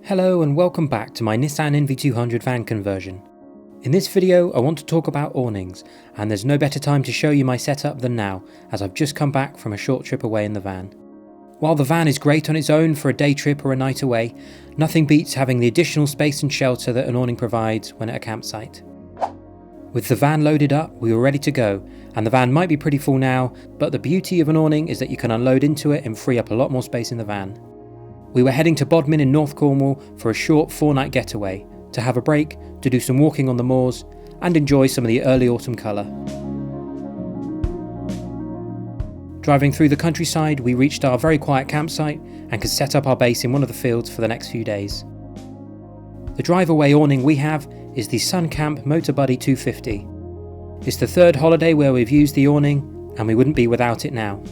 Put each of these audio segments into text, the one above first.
Hello and welcome back to my Nissan NV200 van conversion. In this video I want to talk about awnings, and there's no better time to show you my setup than now, as I've just come back from a short trip away in the van. While the van is great on its own for a day trip or a night away, nothing beats having the additional space and shelter that an awning provides when at a campsite. With the van loaded up, we were ready to go, and the van might be pretty full now, but the beauty of an awning is that you can unload into it and free up a lot more space in the van. We were heading to Bodmin in North Cornwall for a short 4-night getaway, to have a break, to do some walking on the moors, and enjoy some of the early autumn colour. Driving through the countryside, we reached our very quiet campsite and could set up our base in one of the fields for the next few days. The drive-away awning we have is the Suncamp Motorbuddy 250. It's the third holiday where we've used the awning, and we wouldn't be without it now.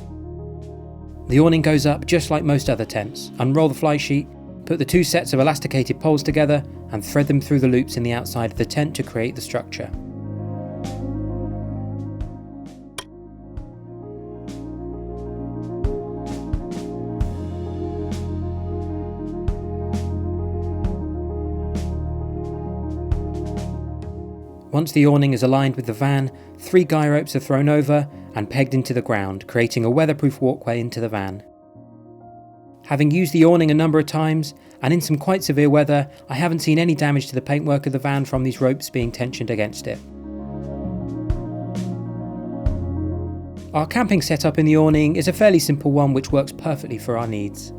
The awning goes up just like most other tents. Unroll the fly sheet, put the two sets of elasticated poles together and thread them through the loops in the outside of the tent to create the structure. Once the awning is aligned with the van, 3 guy ropes are thrown over and pegged into the ground, creating a weatherproof walkway into the van. Having used the awning a number of times, and in some quite severe weather, I haven't seen any damage to the paintwork of the van from these ropes being tensioned against it. Our camping setup in the awning is a fairly simple one which works perfectly for our needs.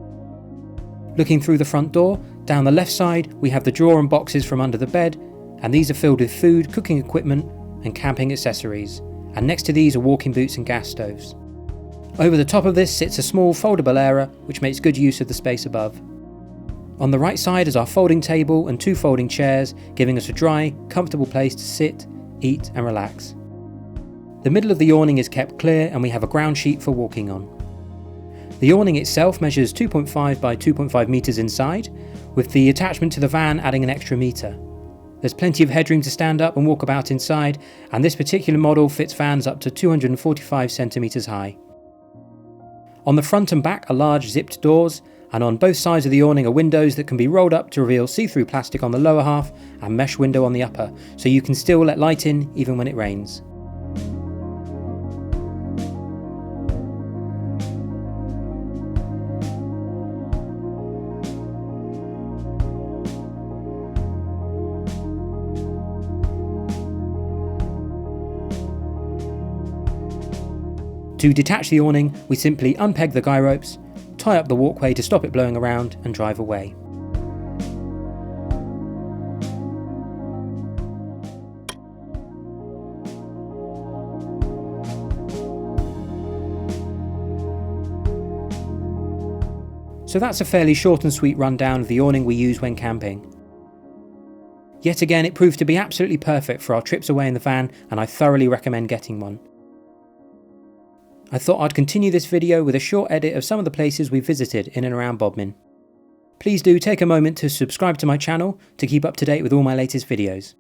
Looking through the front door, down the left side we have the drawer and boxes from under the bed, and these are filled with food, cooking equipment and camping accessories, and next to these are walking boots and gas stoves. Over the top of this sits a small foldable area which makes good use of the space above. On the right side is our folding table and 2 folding chairs, giving us a dry, comfortable place to sit, eat and relax. The middle of the awning is kept clear and we have a ground sheet for walking on. The awning itself measures 2.5 by 2.5 metres inside, with the attachment to the van adding an extra metre. There's plenty of headroom to stand up and walk about inside, and this particular model fits vans up to 245 centimetres high. On the front and back are large zipped doors, and on both sides of the awning are windows that can be rolled up to reveal see-through plastic on the lower half and mesh window on the upper, so you can still let light in even when it rains. To detach the awning, we simply unpeg the guy ropes, tie up the walkway to stop it blowing around and drive away. So that's a fairly short and sweet rundown of the awning we use when camping. Yet again, it proved to be absolutely perfect for our trips away in the van, and I thoroughly recommend getting one. I thought I'd continue this video with a short edit of some of the places we visited in and around Bodmin. Please do take a moment to subscribe to my channel to keep up to date with all my latest videos.